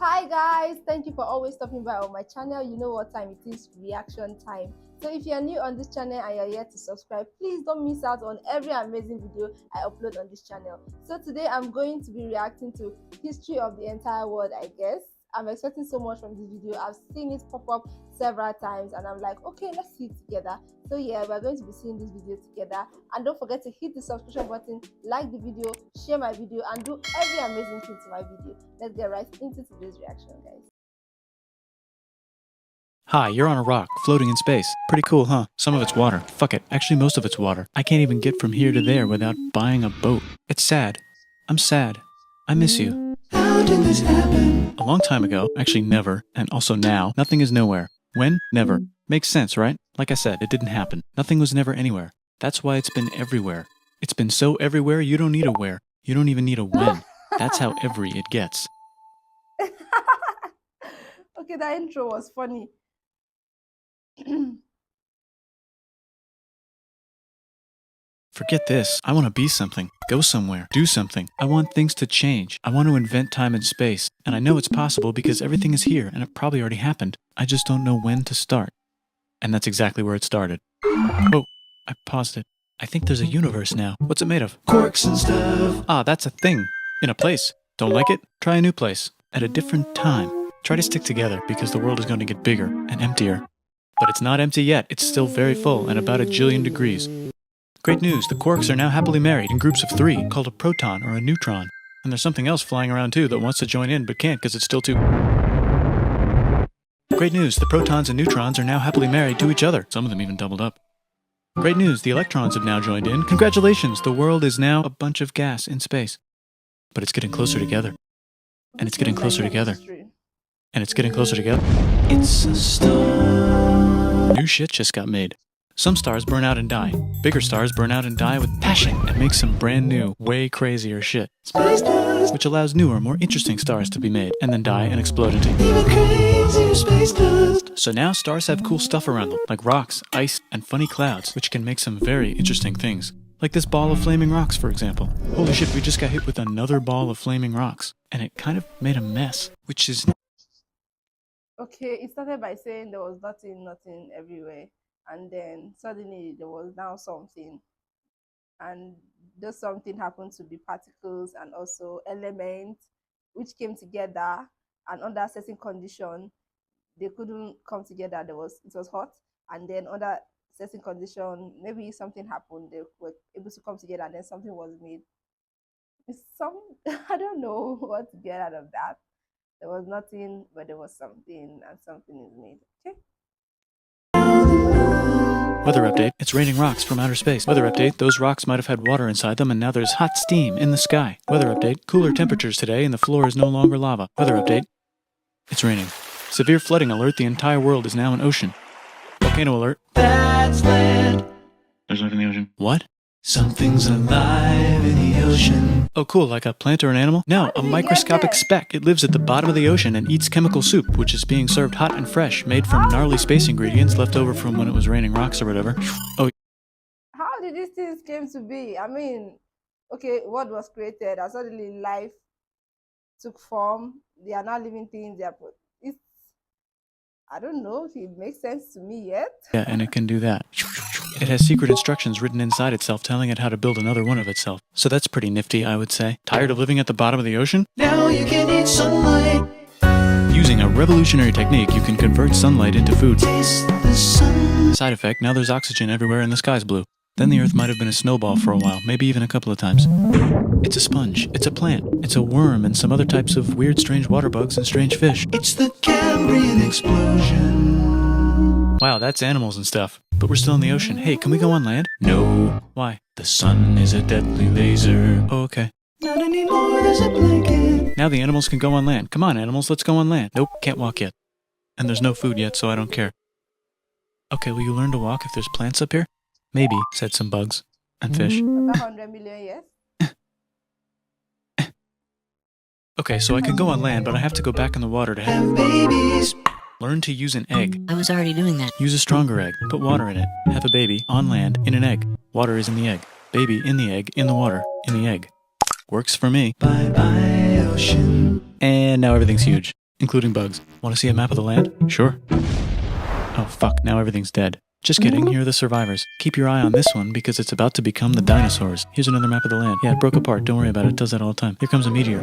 Hi guys, thank you for always stopping by on my channel. You know what time it is, reaction time. So if you're new on this channel and you're yet to subscribe, please don't miss out on every amazing video I upload on this channel. So today I'm going to be reacting to history of the entire world, I guess. I'm expecting so much from this video. I've seen it pop up several times and I'm like, okay, let's see it together. So yeah, we're going to be seeing this video together, and don't forget to hit the subscription button, like the video, share my video, and do every amazing thing to my video. Let's get right into today's reaction, guys. Hi, you're on a rock, floating in space. Pretty cool, huh? Some of it's water. Fuck it. Actually, most of it's water. I can't even get from here to there without buying a boat. It's sad. I'm sad. I miss you. How did this happen? A long time ago, actually never, and also now, nothing is nowhere. When? Never. Makes sense, right? Like I said, it didn't happen. Nothing was never anywhere. That's why it's been everywhere. It's been so everywhere, you don't need a where. You don't even need a when. That's how every it gets. Okay, that intro was funny. Forget this. I want to be something, go somewhere, do something. I want things to change. I want to invent time and space. And I know it's possible because everything is here and it probably already happened. I just don't know when to start. And that's exactly where it started. Oh, I paused it. I think there's a universe now. What's it made of? Quarks and stuff. Ah, that's a thing. In a place. Don't like it? Try a new place. At a different time. Try to stick together because the world is going to get bigger and emptier. But it's not empty yet. It's still very full and about 1 jillion degrees. Great news, the quarks are now happily married in groups of 3, called a proton or a neutron. And there's something else flying around too that wants to join in but can't because it's still too... Great news, the protons and neutrons are now happily married to each other. Some of them even doubled up. Great news, the electrons have now joined in. Congratulations, the world is now a bunch of gas in space. But it's getting closer together. And it's getting closer together. And it's getting closer together. It's a star. New shit just got made. Some stars burn out and die. Bigger stars burn out and die with passion and make some brand new, way crazier shit. Space dust! Which allows newer, more interesting stars to be made, and then die and explode into even crazier space dust. So now stars have cool stuff around them, like rocks, ice, and funny clouds, which can make some very interesting things. Like this ball of flaming rocks, for example. Holy shit, we just got hit with another ball of flaming rocks. And it kind of made a mess, which is... Okay, it started by saying there was nothing everywhere. And then suddenly there was now something, and those something happened to be particles and also elements which came together, and under certain condition they couldn't come together. It was hot, and then under certain condition maybe something happened, they were able to come together, and then something was made. It's some I don't know what to get out of that. There was nothing, but there was something, and something is made. Okay. Weather update, it's raining rocks from outer space. Weather update, those rocks might have had water inside them and now there's hot steam in the sky. Weather update, cooler temperatures today and the floor is no longer lava. Weather update, it's raining. Severe flooding alert, the entire world is now an ocean. Volcano alert, that's land. There's life in the ocean. What? Something's alive in the ocean. Oh cool, like a plant or an animal? No, a microscopic speck. It lives at the bottom of the ocean and eats chemical soup, which is being served hot and fresh, made from gnarly space ingredients left over from when it was raining rocks or whatever. Oh, how did these things came to be? I mean, okay, what was created and suddenly life took form. They are now living things. It's, I don't know if it makes sense to me yet. yeah, and it can do that. It has secret instructions written inside itself telling it how to build another one of itself. So that's pretty nifty, I would say. Tired of living at the bottom of the ocean? Now you can eat sunlight. Using a revolutionary technique, you can convert sunlight into food. Taste the sun. Side effect, now there's oxygen everywhere and the sky's blue. Then the earth might have been a snowball for a while, maybe even a couple of times. It's a sponge, it's a plant, it's a worm and some other types of weird strange water bugs and strange fish. It's the Cambrian explosion. Wow, that's animals and stuff. But we're still in the ocean. Hey, can we go on land? No. Why? The sun is a deadly laser. Oh, okay. Not anymore, there's a blanket. Now the animals can go on land. Come on, animals, let's go on land. Nope, can't walk yet. And there's no food yet, so I don't care. Okay, will you learn to walk if there's plants up here? Maybe, said some bugs. And fish. 100 million years? Okay, so I can go on land, but I have to go back in the water to have babies. Learn to use an egg. I was already doing that. Use a stronger egg. Put water in it. Have a baby on land in an egg. Water is in the egg. Baby in the egg, in the water, in the egg. Works for me. Bye bye, ocean. And now everything's huge. including bugs. Want to see a map of the land? Sure. Oh fuck, now everything's dead. Just kidding, here are the survivors. Keep your eye on this one because it's about to become the dinosaurs. Here's another map of the land. Yeah, it broke apart, don't worry about it, it does that all the time. Here comes a meteor.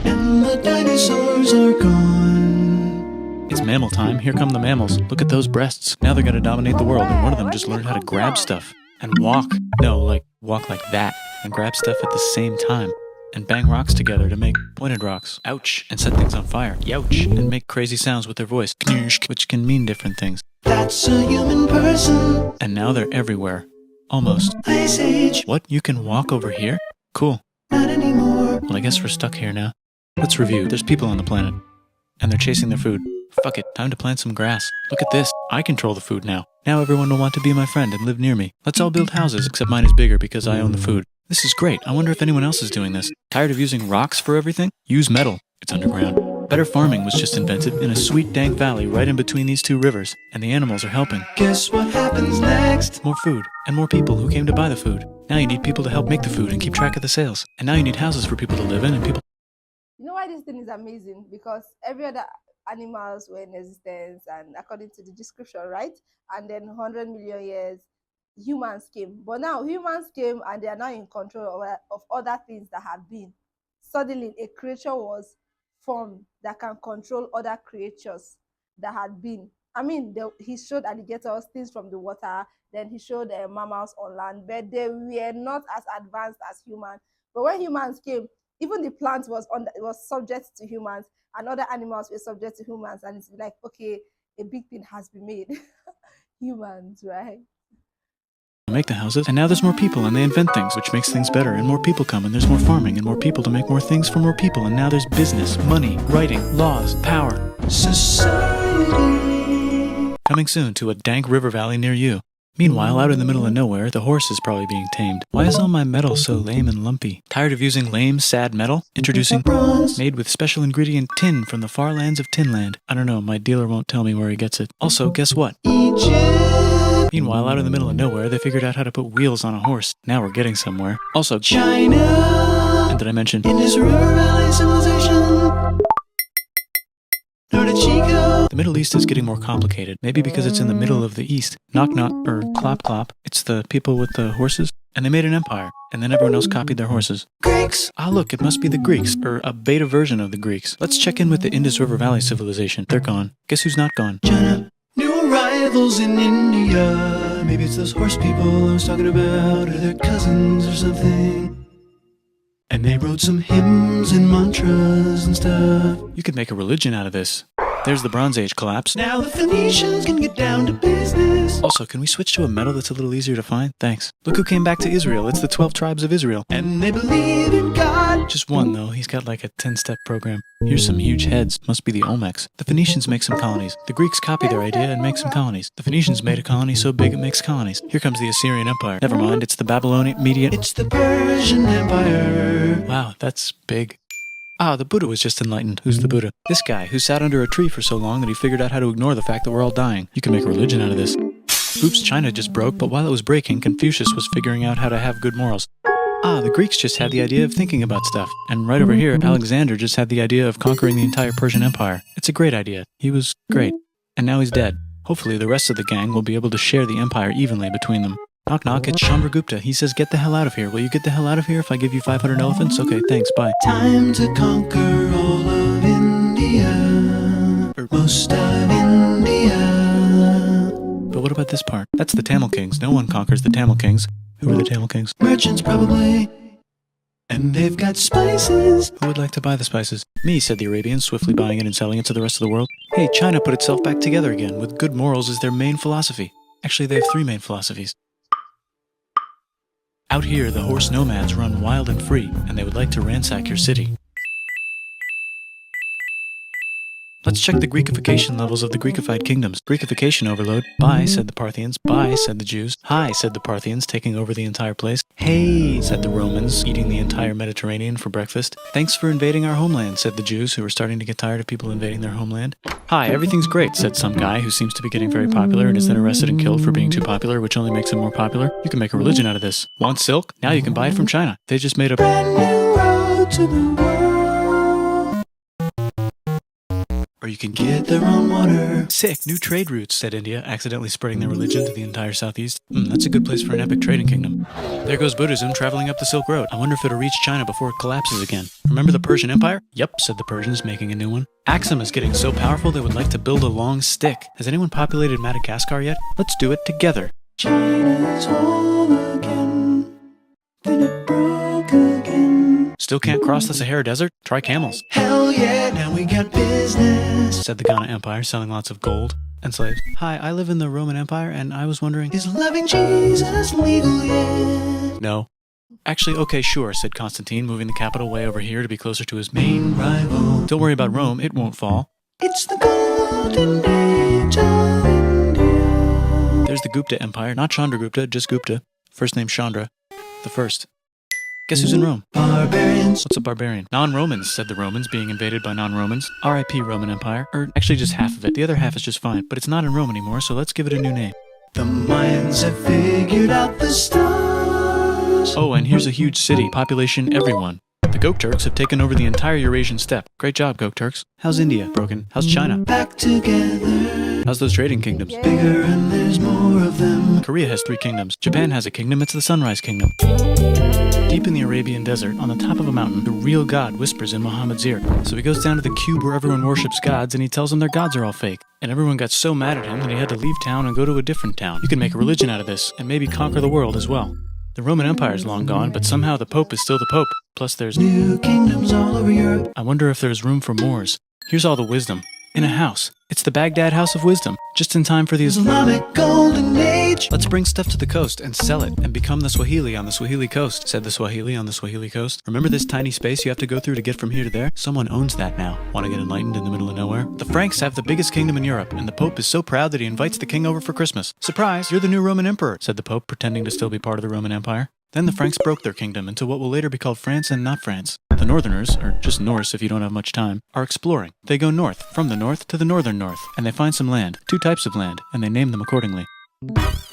And the dinosaurs are gone. It's mammal time, here come the mammals. Look at those breasts. Now they're gonna dominate the world, and one of them just learned how to grab stuff. And walk. No, like, walk like that. And grab stuff at the same time. And bang rocks together to make pointed rocks. Ouch. And set things on fire. Youch. And make crazy sounds with their voice. Which can mean different things. That's a human person. And now they're everywhere. Almost. Ice Age. What? You can walk over here? Cool. Not anymore. Well, I guess we're stuck here now. Let's review. There's people on the planet. And they're chasing their food. Fuck it. Time to plant some grass. Look at this. I control the food now. Now everyone will want to be my friend and live near me. Let's all build houses, except mine is bigger because I own the food. This is great. I wonder if anyone else is doing this. Tired of using rocks for everything? Use metal. It's underground. Better farming was just invented in a sweet dank valley right in between these two rivers, and the animals are helping. Guess what happens next? More food, and more people who came to buy the food. Now you need people to help make the food and keep track of the sales. And now you need houses for people to live in and people... You know why this thing is amazing? Because every other animals were in existence, and according to the description, right? And then 100 million years, humans came. But now humans came and they are now in control of other things that have been. Suddenly, a creature was formed that can control other creatures that had been. I mean, he showed alligators, things from the water, then he showed mammals on land, but they were not as advanced as humans. But when humans came, even the plant was subject to humans, and other animals were subject to humans, and it's like, okay, a big thing has been made. Humans, right? Make the houses, and now there's more people and they invent things, which makes things better, and more people come, and there's more farming, and more people to make more things for more people, and now there's business, money, writing, laws, power, society. Coming soon to a dank river valley near you. Meanwhile, out in the middle of nowhere, the horse is probably being tamed. Why is all my metal so lame and lumpy? Tired of using lame, sad metal? Introducing bronze, made with special ingredient tin from the far lands of Tinland. I don't know, my dealer won't tell me where he gets it. Also, guess what? Egypt! Meanwhile, out in the middle of nowhere, they figured out how to put wheels on a horse. Now we're getting somewhere. Also, China! And did I mention Indus River Valley Civilization? The Middle East is getting more complicated, maybe because it's in the middle of the East. Knock knock, or clop clop. It's the people with the horses. And they made an empire, and then everyone else copied their horses. Greeks! Ah look, it must be the Greeks, or a beta version of the Greeks. Let's check in with the Indus River Valley Civilization. They're gone. Guess who's not gone? China. New arrivals in India. Maybe it's those horse people I was talking about, or their cousins or something. And they wrote some hymns and mantras and stuff. You could make a religion out of this. There's the Bronze Age collapse. Now the Phoenicians can get down to business. Also, can we switch to a metal that's a little easier to find? Thanks. Look who came back to Israel. It's the 12 tribes of Israel. And they believe in God. Just one, though. He's got like a 10-step program. Here's some huge heads. Must be the Olmecs. The Phoenicians make some colonies. The Greeks copy their idea and make some colonies. The Phoenicians made a colony so big it makes colonies. Here comes the Assyrian Empire. Never mind, it's the Babylonian Median. It's the Persian Empire. Wow, that's big. Ah, the Buddha was just enlightened. Who's the Buddha? This guy, who sat under a tree for so long that he figured out how to ignore the fact that we're all dying. You can make a religion out of this. Oops, China just broke, but while it was breaking, Confucius was figuring out how to have good morals. Ah, the Greeks just had the idea of thinking about stuff. And right over here, Alexander just had the idea of conquering the entire Persian Empire. It's a great idea. He was great. And now he's dead. Hopefully the rest of the gang will be able to share the empire evenly between them. Knock knock, it's Chandragupta. He says, get the hell out of here. Will you get the hell out of here if I give you 500 elephants? Okay, thanks, bye. Time to conquer all of India. Or most of India. But what about this part? That's the Tamil Kings. No one conquers the Tamil Kings. Who are the Tamil Kings? Merchants, probably. And they've got spices. Who would like to buy the spices? Me, said the Arabians, swiftly buying it and selling it to the rest of the world. Hey, China put itself back together again, with good morals as their main philosophy. Actually, they have 3 main philosophies. Out here, the horse nomads run wild and free, and they would like to ransack your city. Let's check the Greekification levels of the Greekified kingdoms. Greekification overload. Bye, said the Parthians. Bye, said the Jews. Hi, said the Parthians, taking over the entire place. Hey, said the Romans, eating the entire Mediterranean for breakfast. Thanks for invading our homeland, said the Jews, who were starting to get tired of people invading their homeland. Hi, everything's great, said some guy who seems to be getting very popular and is then arrested and killed for being too popular, which only makes him more popular. You can make a religion out of this. Want silk? Now you can buy it from China. They just made a brand new road to the world. or you can get their own water. Sick, new trade routes, said India, accidentally spreading their religion to the entire southeast. That's a good place for an epic trading kingdom. There goes Buddhism traveling up the Silk Road. I wonder if it'll reach China before it collapses again. Remember the Persian Empire? Yep, said the Persians, making a new one. Axum is getting so powerful they would like to build a long stick. Has anyone populated Madagascar yet? Let's do it together. China's whole again, then it broke again. Still can't cross the Sahara Desert? Try camels. Hell yeah, now we got business, said the Ghana Empire, selling lots of gold and slaves. Hi, I live in the Roman Empire, and I was wondering, is loving Jesus legal yet? No. Actually, okay, sure, said Constantine, moving the capital way over here to be closer to his main rival. Don't worry about Rome, it won't fall. It's the golden age of India. There's the Gupta Empire, not Chandragupta, just Gupta. First name Chandra. The first. Guess who's in Rome? Barbarians. What's a barbarian? Non-Romans, said the Romans, being invaded by non-Romans. R.I.P. Roman Empire. Or actually just half of it. The other half is just fine. But it's not in Rome anymore, so let's give it a new name. The Mayans have figured out the stars. Oh, and here's a huge city. Population everyone. The Gokturks have taken over the entire Eurasian steppe. Great job, Gokturks. How's India? Broken. How's China? Back together. How's those trading kingdoms? Yeah. Bigger and there's more of them. Korea has 3 kingdoms. Japan has a kingdom. It's the Sunrise Kingdom. Deep in the Arabian desert, on the top of a mountain, the real God whispers in Muhammad's ear. So he goes down to the cube where everyone worships gods, and he tells them their gods are all fake. And everyone got so mad at him that he had to leave town and go to a different town. You can make a religion out of this, and maybe conquer the world as well. The Roman Empire is long gone, but somehow the Pope is still the Pope. Plus there's new kingdoms all over Europe. I wonder if there's room for Moors. Here's all the wisdom. In a house. It's the Baghdad House of Wisdom. Just in time for the Islamic Golden Age. Let's bring stuff to the coast and sell it and become the Swahili on the Swahili coast, said the Swahili on the Swahili coast. Remember this tiny space you have to go through to get from here to there? Someone owns that now. Want to get enlightened in the middle of nowhere? The Franks have the biggest kingdom in Europe, and the Pope is so proud that he invites the king over for Christmas. Surprise, you're the new Roman emperor, said the Pope, pretending to still be part of the Roman Empire. Then the Franks broke their kingdom into what will later be called France and not France. The Northerners, or just Norse if you don't have much time, are exploring. They go north, from the north to the northern north, and they find some land, 2 types of land, and they name them accordingly.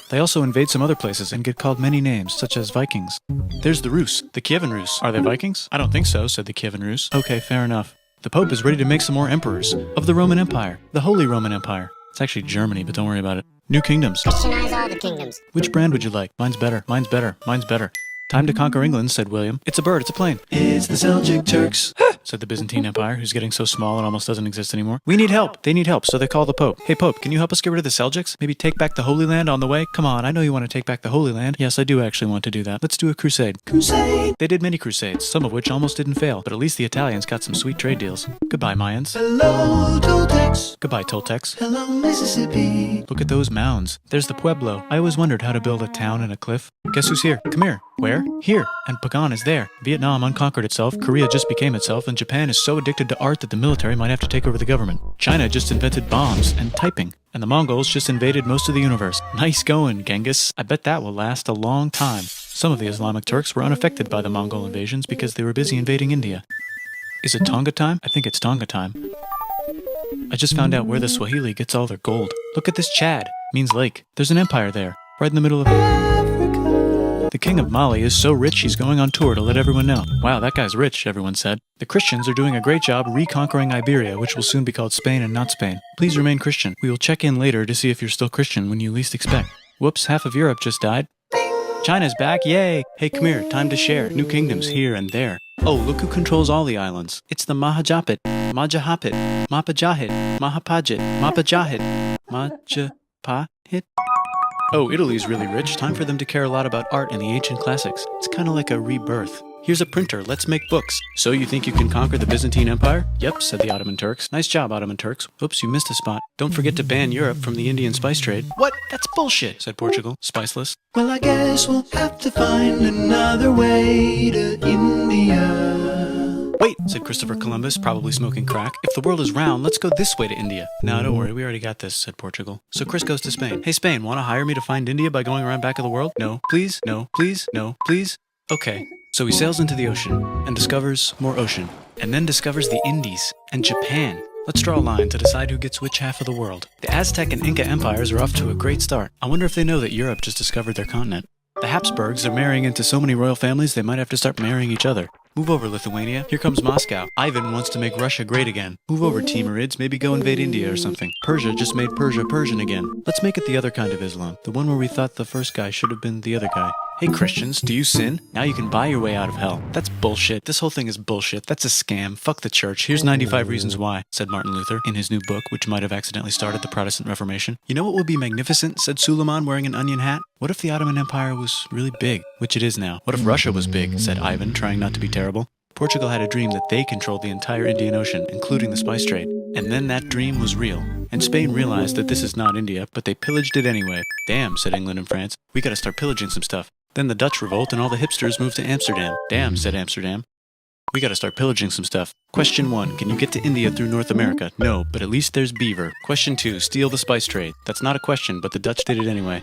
They also invade some other places and get called many names, such as Vikings. There's the Rus, the Kievan Rus. Are they Vikings? I don't think so, said the Kievan Rus. Okay, fair enough. The Pope is ready to make some more emperors of the Roman Empire, the Holy Roman Empire. It's actually Germany, but don't worry about it. New kingdoms. Christianize all the kingdoms. Which brand would you like? Mine's better, mine's better, mine's better. Time to conquer England, said William. It's a bird, it's a plane. It's the Seljuk Turks, said the Byzantine Empire, who's getting so small it almost doesn't exist anymore. We need help. They need help, so they call the Pope. Hey, Pope, can you help us get rid of the Seljuks? Maybe take back the Holy Land on the way? Come on, I know you want to take back the Holy Land. Yes, I do actually want to do that. Let's do a crusade. Crusade! They did many crusades, some of which almost didn't fail, but at least the Italians got some sweet trade deals. Goodbye, Mayans. Hello, Toltecs. Goodbye, Toltecs. Hello, Mississippi. Look at those mounds. There's the Pueblo. I always wondered how to build a town in a cliff. Guess who's here? Come here. Where? Here. And Pagan is there. Vietnam unconquered itself, Korea just became itself, and Japan is so addicted to art that the military might have to take over the government. China just invented bombs and typing. And the Mongols just invaded most of the universe. Nice going, Genghis. I bet that will last a long time. Some of the Islamic Turks were unaffected by the Mongol invasions because they were busy invading India. Is it Tonga time? I think it's Tonga time. I just found out where the Swahili gets all their gold. Look at this Chad. Means lake. There's an empire there, right in the middle of Africa. The king of Mali is so rich he's going on tour to let everyone know. Wow, that guy's rich, everyone said. The Christians are doing a great job reconquering Iberia, which will soon be called Spain and not Spain. Please remain Christian. We will check in later to see if you're still Christian when you least expect. Whoops, half of Europe just died. China's back, yay! Hey, come here, time to share. New kingdoms here and there. Oh, look who controls all the islands. It's the Mahajapit, Majahapit, Mapajahit, Mahapajit, Mapajahit, Majapahit. Oh, Italy's really rich. Time for them to care a lot about art and the ancient classics. It's kind of like a rebirth. Here's a printer, let's make books. So you think you can conquer the Byzantine Empire? Yep, said the Ottoman Turks. Nice job, Ottoman Turks. Oops, you missed a spot. Don't forget to ban Europe from the Indian spice trade. What? That's bullshit, said Portugal, spiceless. Well, I guess we'll have to find another way to India. Wait, said Christopher Columbus, probably smoking crack. If the world is round, let's go this way to India. No, don't worry, we already got this, said Portugal. So Chris goes to Spain. Hey, Spain, want to hire me to find India by going around back of the world? No, please, no, please, no, please. Okay. So he sails into the ocean and discovers more ocean, and then discovers the Indies and Japan. Let's draw a line to decide who gets which half of the world. The Aztec and Inca empires are off to a great start. I wonder if they know that Europe just discovered their continent. The Habsburgs are marrying into so many royal families they might have to start marrying each other. Move over, Lithuania. Here comes Moscow. Ivan wants to make Russia great again. Move over, Timurids. Maybe go invade India or something. Persia just made Persia Persian again. Let's make it the other kind of Islam. The one where we thought the first guy should have been the other guy. Hey Christians, do you sin? Now you can buy your way out of hell. That's bullshit. This whole thing is bullshit. That's a scam. Fuck the church. Here's 95 reasons why, said Martin Luther in his new book, which might have accidentally started the Protestant Reformation. You know what would be magnificent, said Suleiman wearing an onion hat? What if the Ottoman Empire was really big, which it is now? What if Russia was big, said Ivan, trying not to be terrible. Portugal had a dream that they controlled the entire Indian Ocean, including the spice trade. And then that dream was real. And Spain realized that this is not India, but they pillaged it anyway. Damn, said England and France. We gotta start pillaging some stuff. Then the Dutch revolt and all the hipsters moved to Amsterdam. Damn, said Amsterdam. We gotta start pillaging some stuff. Question 1. Can you get to India through North America? No, but at least there's beaver. Question 2. Steal the spice trade. That's not a question, but the Dutch did it anyway.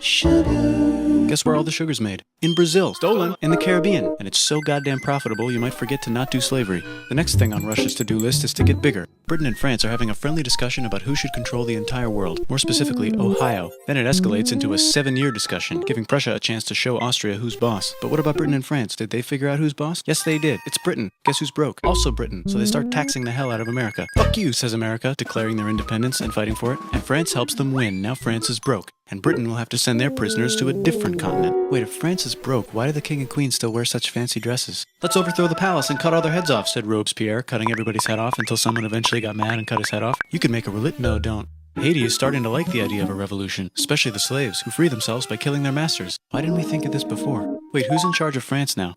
Guess where all the sugar's made? In Brazil. Stolen. In the Caribbean. And it's so goddamn profitable you might forget to not do slavery. The next thing on Russia's to-do list is to get bigger. Britain and France are having a friendly discussion about who should control the entire world. More specifically, Ohio. Then it escalates into a 7-year discussion, giving Prussia a chance to show Austria who's boss. But what about Britain and France? Did they figure out who's boss? Yes, they did. It's Britain. Guess who's broke? Also Britain. So they start taxing the hell out of America. Fuck you, says America, declaring their independence and fighting for it. And France helps them win. Now France is broke. And Britain will have to send their prisoners to a different continent. Wait, if France is broke, why do the king and queen still wear such fancy dresses? Let's overthrow the palace and cut all their heads off, said Robespierre, cutting everybody's head off until someone eventually got mad and cut his head off. You could make a No, don't. Haiti is starting to like the idea of a revolution, especially the slaves, who free themselves by killing their masters. Why didn't we think of this before? Wait, who's in charge of France now?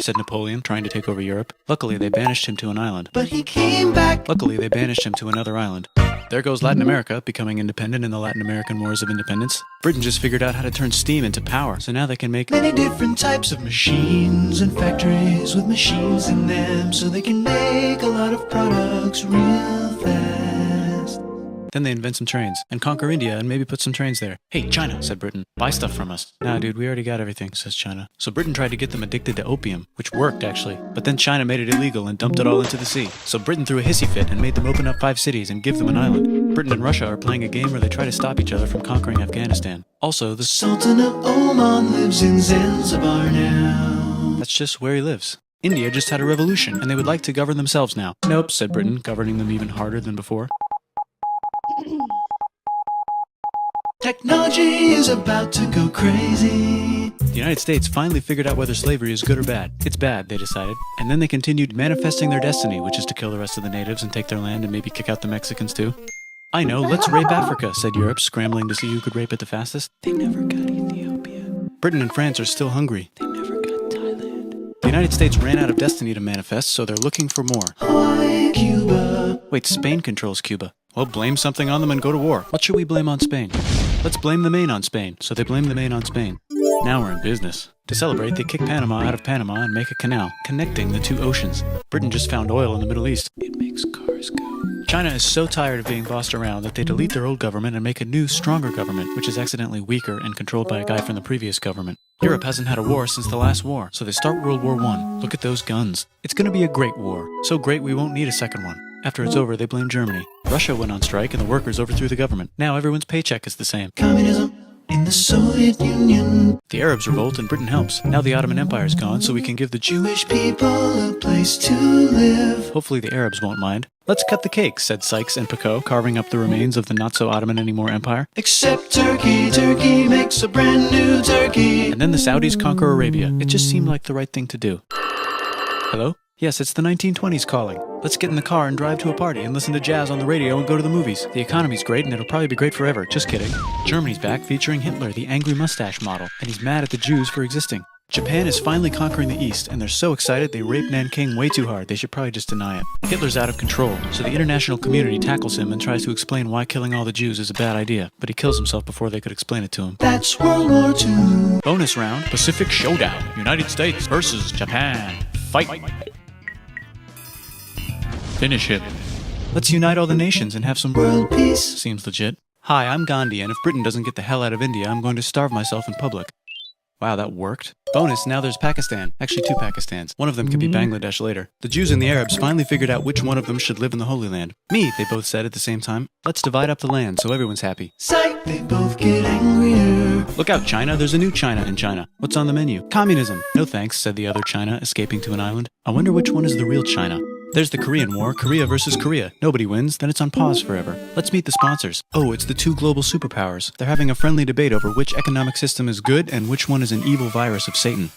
Said Napoleon, trying to take over Europe. Luckily, they banished him to an island. But he came back! Luckily, they banished him to another island. There goes Latin America, becoming independent in the Latin American Wars of Independence. Britain just figured out how to turn steam into power, so now they can make many different types of machines and factories with machines in them, so they can make a lot of products real fast. Then they invent some trains, and conquer India and maybe put some trains there. Hey, China, said Britain, buy stuff from us. Nah, dude, we already got everything, says China. So Britain tried to get them addicted to opium, which worked, actually. But then China made it illegal and dumped it all into the sea. So Britain threw a hissy fit and made them open up 5 cities and give them an island. Britain and Russia are playing a game where they try to stop each other from conquering Afghanistan. Also, the Sultan of Oman lives in Zanzibar now. That's just where he lives. India just had a revolution, and they would like to govern themselves now. Nope, said Britain, governing them even harder than before. Technology is about to go crazy. The United States finally figured out whether slavery is good or bad. It's bad, they decided. And then they continued manifesting their destiny, which is to kill the rest of the natives and take their land and maybe kick out the Mexicans too. I know, let's rape Africa, said Europe, scrambling to see who could rape it the fastest. They never got Ethiopia. Britain and France are still hungry. They never got Thailand. The United States ran out of destiny to manifest, so they're looking for more. Hawaii, Cuba. Wait, Spain controls Cuba. Well, blame something on them and go to war. What should we blame on Spain? Let's blame the Maine on Spain. So they blame the Maine on Spain. Now we're in business. To celebrate, they kick Panama out of Panama and make a canal, connecting the 2 oceans. Britain just found oil in the Middle East. It makes cars go. China is so tired of being bossed around that they delete their old government and make a new, stronger government, which is accidentally weaker and controlled by a guy from the previous government. Europe hasn't had a war since the last war, so they start World War I. Look at those guns. It's gonna be a great war. So great we won't need a second one. After it's over, they blame Germany. Russia went on strike and the workers overthrew the government. Now everyone's paycheck is the same. Communism in the Soviet Union. The Arabs revolt and Britain helps. Now the Ottoman Empire's gone, so we can give the Jewish people a place to live. Hopefully the Arabs won't mind. Let's cut the cake, said Sykes and Picot, carving up the remains of the not-so-Ottoman-anymore empire. Except Turkey. Turkey makes a brand new Turkey. And then the Saudis conquer Arabia. It just seemed like the right thing to do. Hello? Yes, it's the 1920s calling. Let's get in the car and drive to a party and listen to jazz on the radio and go to the movies. The economy's great and it'll probably be great forever. Just kidding. Germany's back featuring Hitler, the angry mustache model, and he's mad at the Jews for existing. Japan is finally conquering the East, and they're so excited they rape Nanking way too hard. They should probably just deny it. Hitler's out of control, so the international community tackles him and tries to explain why killing all the Jews is a bad idea, but he kills himself before they could explain it to him. That's World War II. Bonus round, Pacific Showdown. United States versus Japan. Fight. Finish him. Let's unite all the nations and have some world peace. Seems legit. Hi, I'm Gandhi, and if Britain doesn't get the hell out of India, I'm going to starve myself in public. Wow, that worked. Bonus, now there's Pakistan. Actually, 2 Pakistans. One of them could be Bangladesh later. The Jews and the Arabs finally figured out which one of them should live in the Holy Land. Me, they both said at the same time. Let's divide up the land so everyone's happy. Psych, they both get angrier. Look out, China, there's a new China in China. What's on the menu? Communism. No thanks, said the other China, escaping to an island. I wonder which one is the real China. There's the Korean War, Korea versus Korea. Nobody wins, then it's on pause forever. Let's meet the sponsors. Oh, it's the two global superpowers. They're having a friendly debate over which economic system is good and which one is an evil virus of Satan.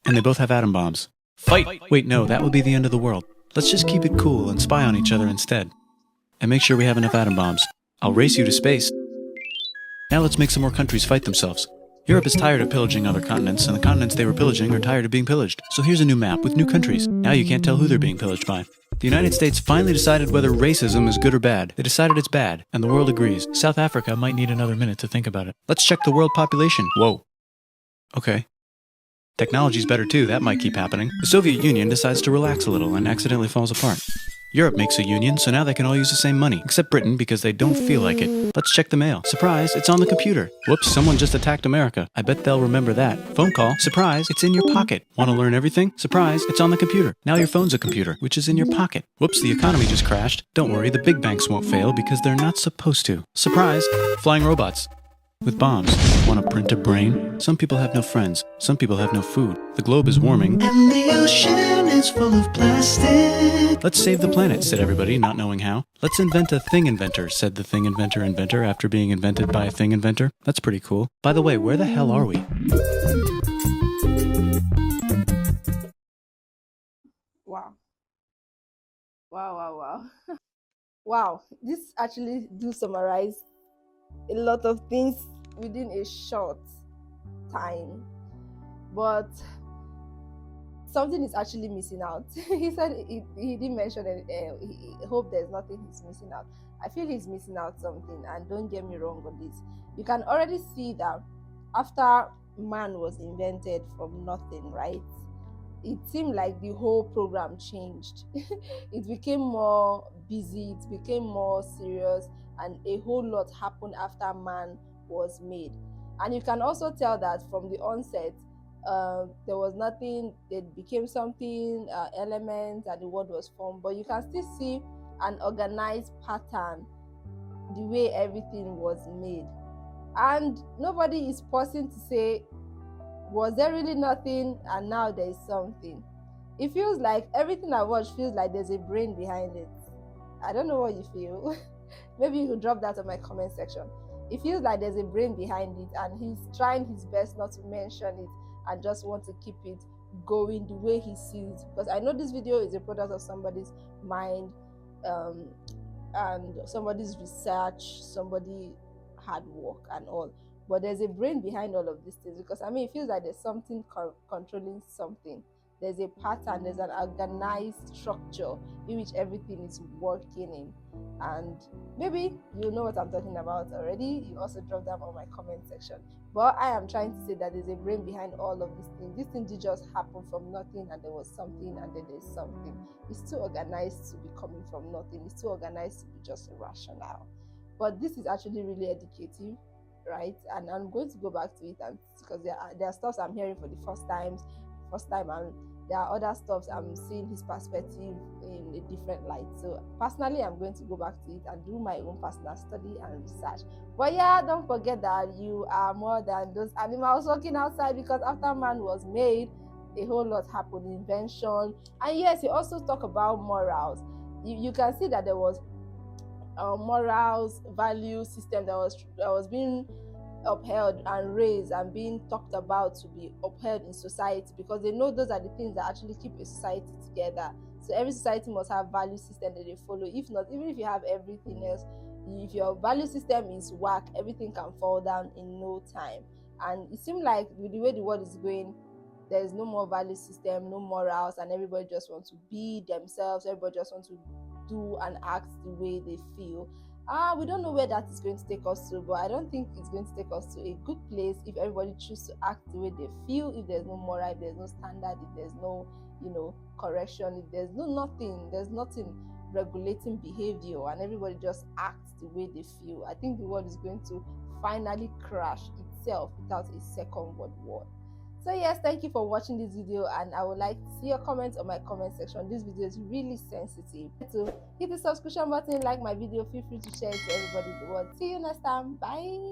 And they both have atom bombs. Fight! Wait, no, that would be the end of the world. Let's just keep it cool and spy on each other instead. And make sure we have enough atom bombs. I'll race you to space. Now let's make some more countries fight themselves. Europe is tired of pillaging other continents, and the continents they were pillaging are tired of being pillaged. So here's a new map with new countries. Now you can't tell who they're being pillaged by. The United States finally decided whether racism is good or bad. They decided it's bad, and the world agrees. South Africa might need another minute to think about it. Let's check the world population. Whoa. Okay. Technology's better too, that might keep happening. The Soviet Union decides to relax a little and accidentally falls apart. Europe makes a union, so now they can all use the same money, except Britain because they don't feel like it. Let's check the mail. Surprise, it's on the computer. Whoops, someone just attacked America. I bet they'll remember that. Phone call. Surprise, it's in your pocket. Want to learn everything? Surprise, it's on the computer. Now your phone's a computer, which is in your pocket. Whoops, the economy just crashed. Don't worry, the big banks won't fail because they're not supposed to. Surprise, flying robots. With bombs. Want to print a brain? Some people have no friends. Some people have no food. The globe is warming. And the ocean is full of plastic. Let's save the planet, said everybody, not knowing how. Let's invent a thing inventor, said the thing inventor after being invented by a thing inventor. That's pretty cool. By the way, where the hell are we? Wow. Wow, wow, wow. Wow. This actually do summarize a lot of things within a short time. But something is actually missing out. He said he didn't mention it. He hope there's nothing he's missing out. I feel he's missing out something, and don't get me wrong on this. You can already see that after man was invented from nothing, right? It seemed like the whole program changed. It became more busy, it became more serious, and a whole lot happened after man was made. And you can also tell that from the onset, there was nothing, it became something, elements, and the world was formed. But you can still see an organized pattern, the way everything was made. And nobody is pausing to say, was there really nothing and now there is something? It feels like everything I watch feels like there's a brain behind it. I don't know what you feel. Maybe you could drop that on my comment section. It feels like there's a brain behind it, and he's trying his best not to mention it and just want to keep it going the way he sees. Because I know this video is a product of somebody's mind, and somebody's research, somebody hard work and all. But there's a brain behind all of these things, because I mean, it feels like there's something controlling something. There's a pattern, there's an organized structure in which everything is working in. And maybe you know what I'm talking about already. You also drop them on my comment section. But I am trying to say that there's a brain behind all of these things. This thing did just happen from nothing, and there was something, and then there's something. It's too organized to be coming from nothing. It's too organized to be just rational. But this is actually really educative, right? And I'm going to go back to it, and because there are stuff I'm hearing for the first time, and there are other stuff I'm seeing his perspective in a different light. So personally, I'm going to go back to it and do my own personal study and research. But yeah, don't forget that you are more than those animals walking outside, because after man was made, a whole lot happened, invention. And yes, he also talk about morals. You can see that there was morals, value system that was being upheld and raised and being talked about to be upheld in society, because they know those are the things that actually keep a society together. So every society must have value system that they follow. If not, even if you have everything else, if your value system is whack, everything can fall down in no time. And it seems like with the way the world is going, there is no more value system, no morals, and everybody just wants to be themselves. Everybody just wants to do and act the way they feel. We don't know where that is going to take us to, but I don't think it's going to take us to a good place if everybody chooses to act the way they feel. If there's no moral, if there's no standard, if there's no, correction, if there's nothing regulating behavior, and everybody just acts the way they feel, I think the world is going to finally crash itself without a second world war. So yes, thank you for watching this video, and I would like to see your comments on my comment section. This video is really sensitive. So hit the subscription button, like my video, feel free to share it to everybody in the world. See you next time. Bye.